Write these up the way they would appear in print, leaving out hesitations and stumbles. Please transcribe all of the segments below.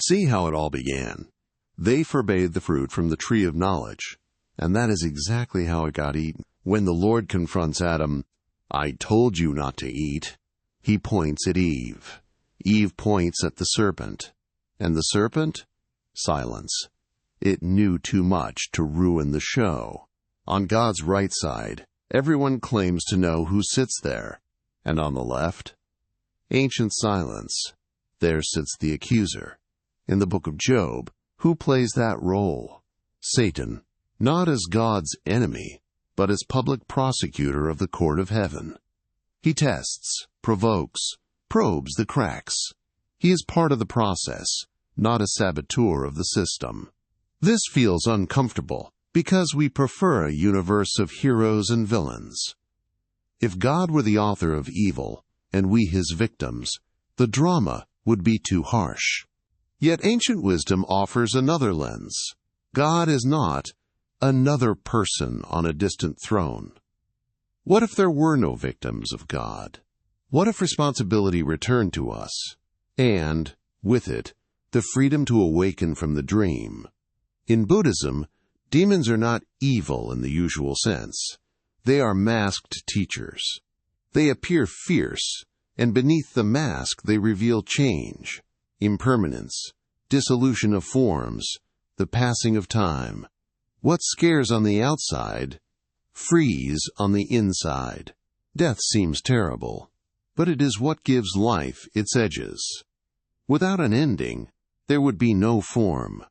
See how it all began. They forbade the fruit from the tree of knowledge, and that is exactly how it got eaten. When the Lord confronts Adam, "I told you not to eat," he points at Eve. Eve points at the serpent. And the serpent? Silence. It knew too much to ruin the show. On God's right side, everyone claims to know who sits there. And on the left? Ancient silence. There sits the accuser. In the book of Job, who plays that role? Satan, not as God's enemy, but as public prosecutor of the court of heaven. He tests, provokes, probes the cracks. He is part of the process, not a saboteur of the system. This feels uncomfortable because we prefer a universe of heroes and villains. If God were the author of evil, and we his victims, the drama would be too harsh. Yet ancient wisdom offers another lens. God is not another person on a distant throne. What if there were no victims of God? What if responsibility returned to us, and, with it, the freedom to awaken from the dream? In Buddhism, demons are not evil in the usual sense. They are masked teachers. They appear fierce, and beneath the mask they reveal change, impermanence, dissolution of forms, the passing of time. What scares on the outside, frees on the inside. Death seems terrible, but it is what gives life its edges. Without an ending, there would be no form.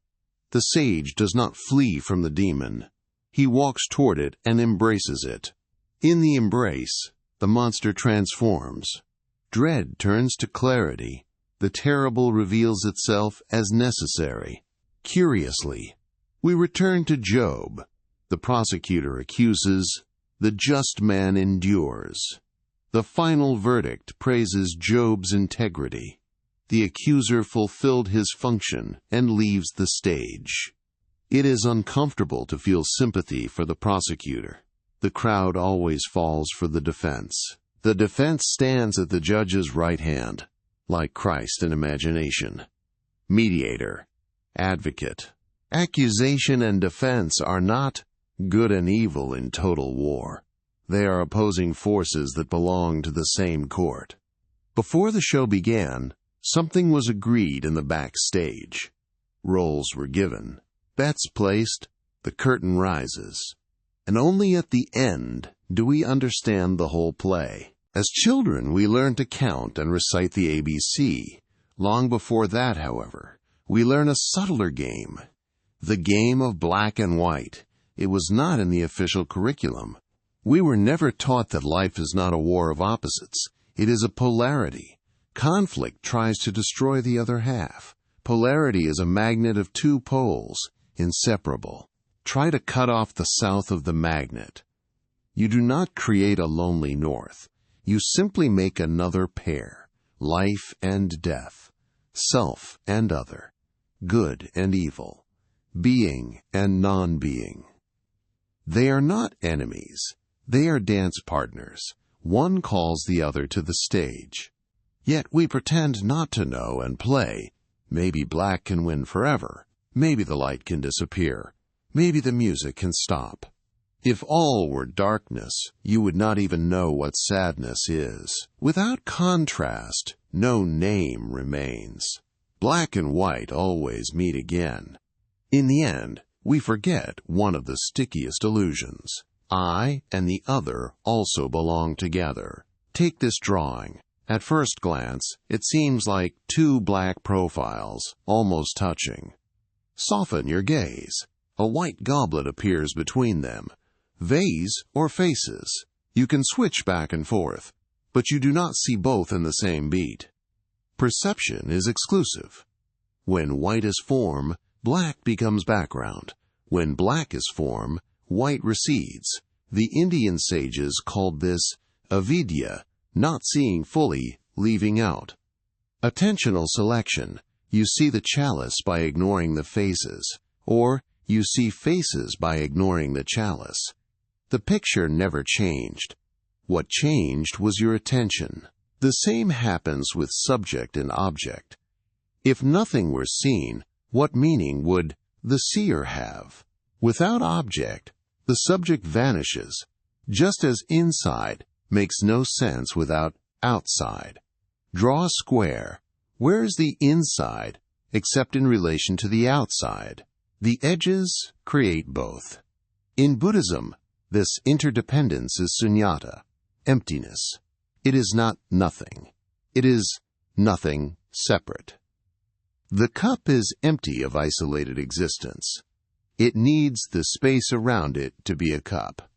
The sage does not flee from the demon. He walks toward it and embraces it. In the embrace, the monster transforms. Dread turns to clarity. The terrible reveals itself as necessary. Curiously, we return to Job. The prosecutor accuses, the just man endures. The final verdict praises Job's integrity. The accuser fulfilled his function and leaves the stage. It is uncomfortable to feel sympathy for the prosecutor. The crowd always falls for the defense. The defense stands at the judge's right hand, like Christ in imagination. Mediator, advocate. Accusation and defense are not good and evil in total war. They are opposing forces that belong to the same court. Before the show began, something was agreed in the backstage. Roles were given, bets placed, the curtain rises. And only at the end do we understand the whole play. As children, we learn to count and recite the ABC. Long before that, however, we learn a subtler game. The game of black and white. It was not in the official curriculum. We were never taught that life is not a war of opposites. It is a polarity. Conflict tries to destroy the other half. Polarity is a magnet of two poles, inseparable. Try to cut off the south of the magnet. You do not create a lonely north. You simply make another pair, life and death, self and other, good and evil, being and non-being. They are not enemies. They are dance partners. One calls the other to the stage. Yet we pretend not to know and play. Maybe black can win forever. Maybe the light can disappear. Maybe the music can stop. If all were darkness, you would not even know what sadness is. Without contrast, no name remains. Black and white always meet again. In the end, we forget one of the stickiest illusions. I and the other also belong together. Take this drawing. At first glance, it seems like two black profiles, almost touching. Soften your gaze. A white goblet appears between them. Vase or faces. You can switch back and forth, but you do not see both in the same beat. Perception is exclusive. When white is form, black becomes background. When black is form, white recedes. The Indian sages called this avidyā, not seeing fully, leaving out. Attentional selection. You see the chalice by ignoring the faces, or you see faces by ignoring the chalice. The picture never changed. What changed was your attention. The same happens with subject and object. If nothing were seen, what meaning would the seer have? Without object, the subject vanishes, just as inside makes no sense without outside. Draw a square. Where is the inside except in relation to the outside? The edges create both. In Buddhism, this interdependence is śūnyatā, emptiness. It is not nothing. It is nothing separate. The cup is empty of isolated existence. It needs the space around it to be a cup.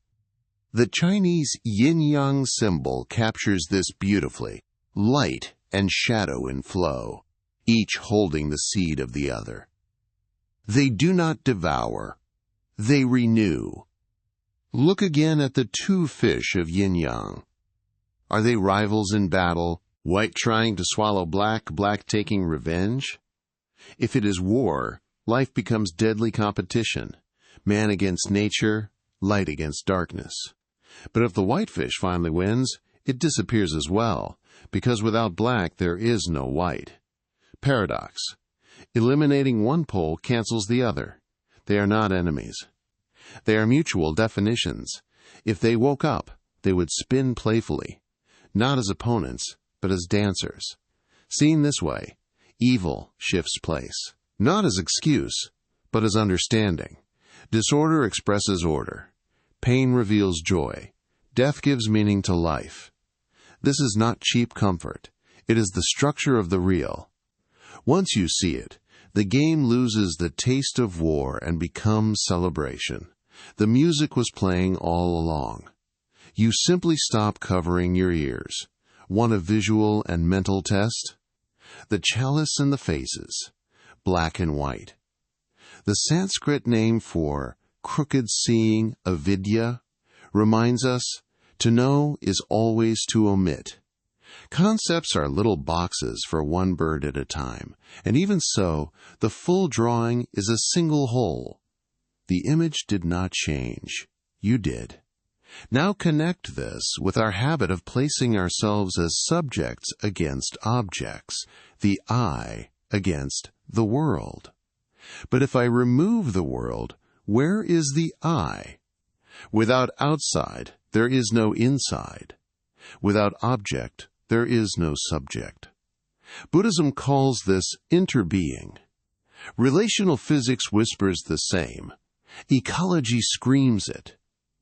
The Chinese yin-yang symbol captures this beautifully, light and shadow in flow, each holding the seed of the other. They do not devour, they renew. Look again at the two fish of yin-yang. Are they rivals in battle, white trying to swallow black, black taking revenge? If it is war, life becomes deadly competition, man against nature, light against darkness. But if the white fish finally wins, it disappears as well, because without black there is no white. Paradox. Eliminating one pole cancels the other. They are not enemies. They are mutual definitions. If they woke up, they would spin playfully, not as opponents, but as dancers. Seen this way, evil shifts place, not as excuse, but as understanding. Disorder expresses order. Pain reveals joy. Death gives meaning to life. This is not cheap comfort. It is the structure of the real. Once you see it, the game loses the taste of war and becomes celebration. The music was playing all along. You simply stop covering your ears. Want a visual and mental test? The chalice and the faces, black and white. The Sanskrit name for crooked seeing, avidyā, reminds us to know is always to omit. Concepts are little boxes for one bird at a time, and even so, the full drawing is a single whole. The image did not change. You did. Now connect this with our habit of placing ourselves as subjects against objects, the I against the world. But if I remove the world, where is the I? Without outside, there is no inside. Without object, there is no subject. Buddhism calls this interbeing. Relational physics whispers the same. Ecology screams it.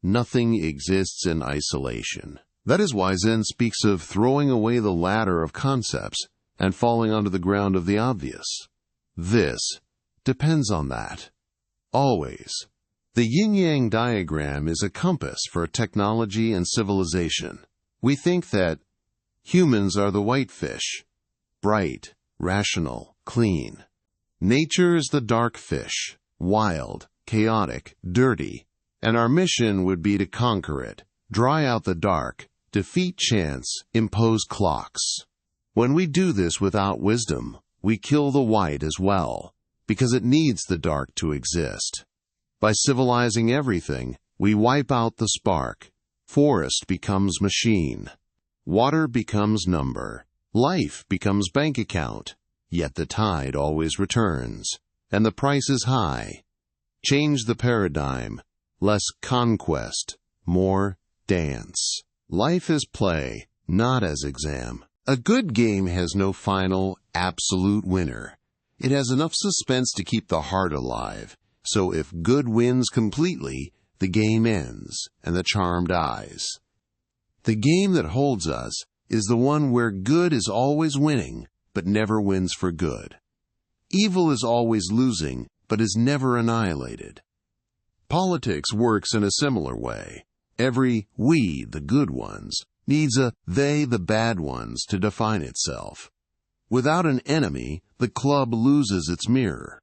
Nothing exists in isolation. That is why Zen speaks of throwing away the ladder of concepts and falling onto the ground of the obvious. This depends on that. Always. The yin-yang diagram is a compass for technology and civilization. We think that humans are the white fish, bright, rational, clean. Nature is the dark fish, wild, chaotic, dirty, and our mission would be to conquer it, dry out the dark, defeat chance, impose clocks. When we do this without wisdom, we kill the white as well, because it needs the dark to exist. By civilizing everything, we wipe out the spark. Forest becomes machine. Water becomes number. Life becomes bank account. Yet the tide always returns, and the price is high. Change the paradigm. Less conquest, more dance. Life is play, not as exam. A good game has no final, absolute winner. It has enough suspense to keep the heart alive. So if good wins completely, the game ends, and the charm dies. The game that holds us is the one where good is always winning, but never wins for good. Evil is always losing, but is never annihilated. Politics works in a similar way. Every we, the good ones, needs a they, the bad ones, to define itself. Without an enemy, the club loses its mirror.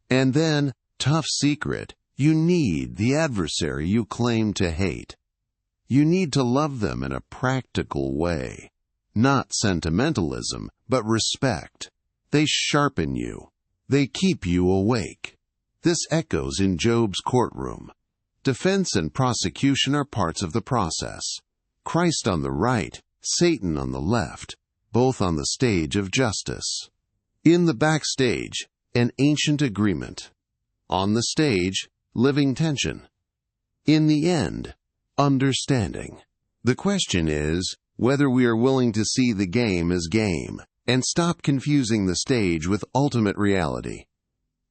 And then, tough secret, you need the adversary you claim to hate. You need to love them in a practical way. Not sentimentalism, but respect. They sharpen you. They keep you awake. This echoes in Job's courtroom. Defense and prosecution are parts of the process. Christ on the right, Satan on the left, both on the stage of justice. In the backstage, an ancient agreement. On the stage, living tension. In the end, understanding. The question is whether we are willing to see the game as game and stop confusing the stage with ultimate reality.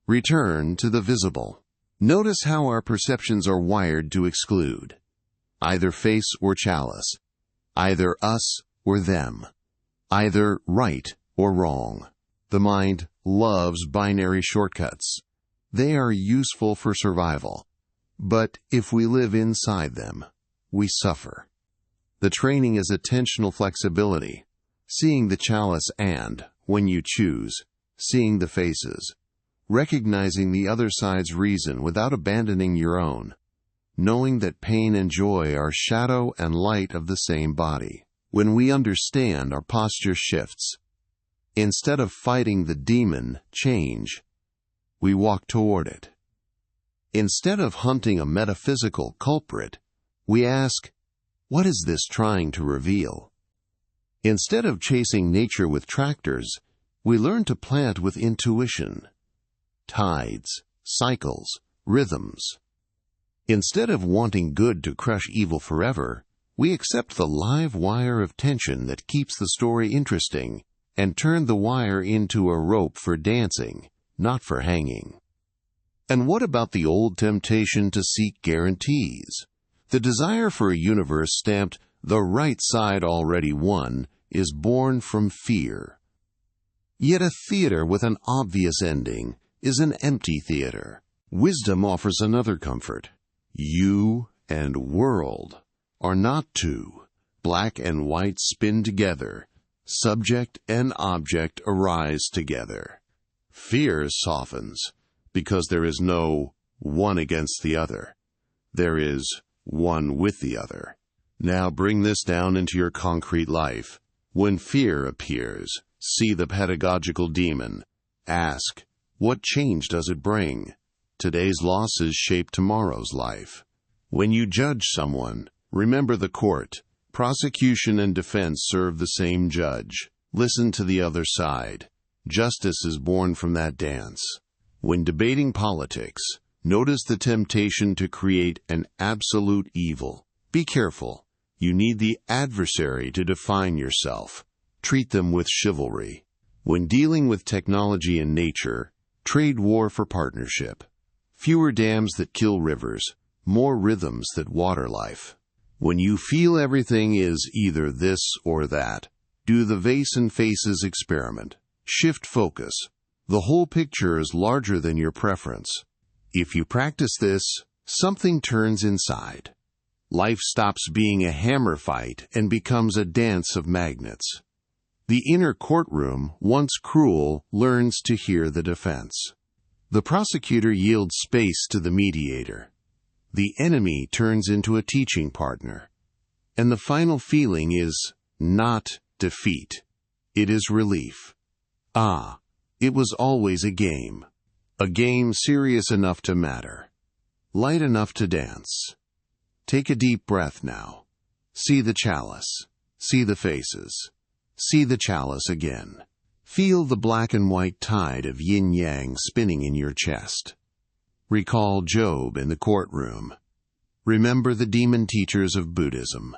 Return to the visible. Notice how our perceptions are wired to exclude. Either face or chalice. Either us or them. Either right or wrong. The mind loves binary shortcuts. They are useful for survival. But if we live inside them, we suffer. The training is attentional flexibility, seeing the chalice and, when you choose, seeing the faces, recognizing the other side's reason without abandoning your own, knowing that pain and joy are shadow and light of the same body. When we understand, our posture shifts. Instead of fighting the demon, change, we walk toward it. Instead of hunting a metaphysical culprit, we ask, what is this trying to reveal? Instead of chasing nature with tractors, we learn to plant with intuition. Tides, cycles, rhythms. Instead of wanting good to crush evil forever, we accept the live wire of tension that keeps the story interesting and turn the wire into a rope for dancing, not for hanging. And what about the old temptation to seek guarantees? The desire for a universe stamped "the right side already won" is born from fear. Yet a theater with an obvious ending is an empty theater. Wisdom offers another comfort. You and world are not two. Black and white spin together. Subject and object arise together. Fear softens, because there is no one against the other. There is one with the other. Now bring this down into your concrete life. When fear appears, see the pedagogical demon. Ask, what change does it bring? Today's losses shape tomorrow's life. When you judge someone, remember the court. Prosecution and defense serve the same judge. Listen to the other side. Justice is born from that dance. When debating politics, notice the temptation to create an absolute evil. Be careful. You need the adversary to define yourself. Treat them with chivalry. When dealing with technology and nature, trade war for partnership. Fewer dams that kill rivers, more rhythms that water life. When you feel everything is either this or that, do the vase and faces experiment. Shift focus. The whole picture is larger than your preference. If you practice this, something turns inside. Life stops being a hammer fight and becomes a dance of magnets. The inner courtroom, once cruel, learns to hear the defense. The prosecutor yields space to the mediator. The enemy turns into a teaching partner. And the final feeling is not defeat. It is relief. Ah, it was always a game. A game serious enough to matter. Light enough to dance. Take a deep breath now. See the chalice. See the faces. See the chalice again. Feel the black and white tide of yin-yang spinning in your chest. Recall Job in the courtroom. Remember the demon teachers of Buddhism.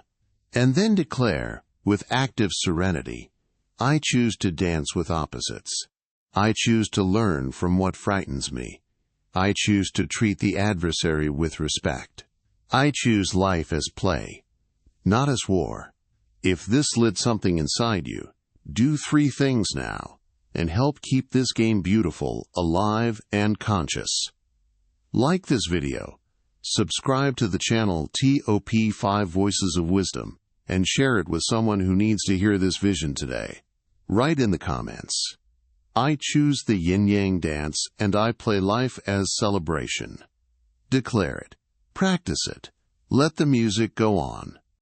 And then declare, with active serenity, I choose to dance with opposites. I choose to learn from what frightens me. I choose to treat the adversary with respect. I choose life as play, not as war. If this lit something inside you, do 3 things now, and help keep this game beautiful, alive, and conscious. Like this video, subscribe to the channel TOP 5 Voices of Wisdom, and share it with someone who needs to hear this vision today. Write in the comments, I choose the yin-yang dance and I play life as celebration. Declare it. Practice it. Let the music go on.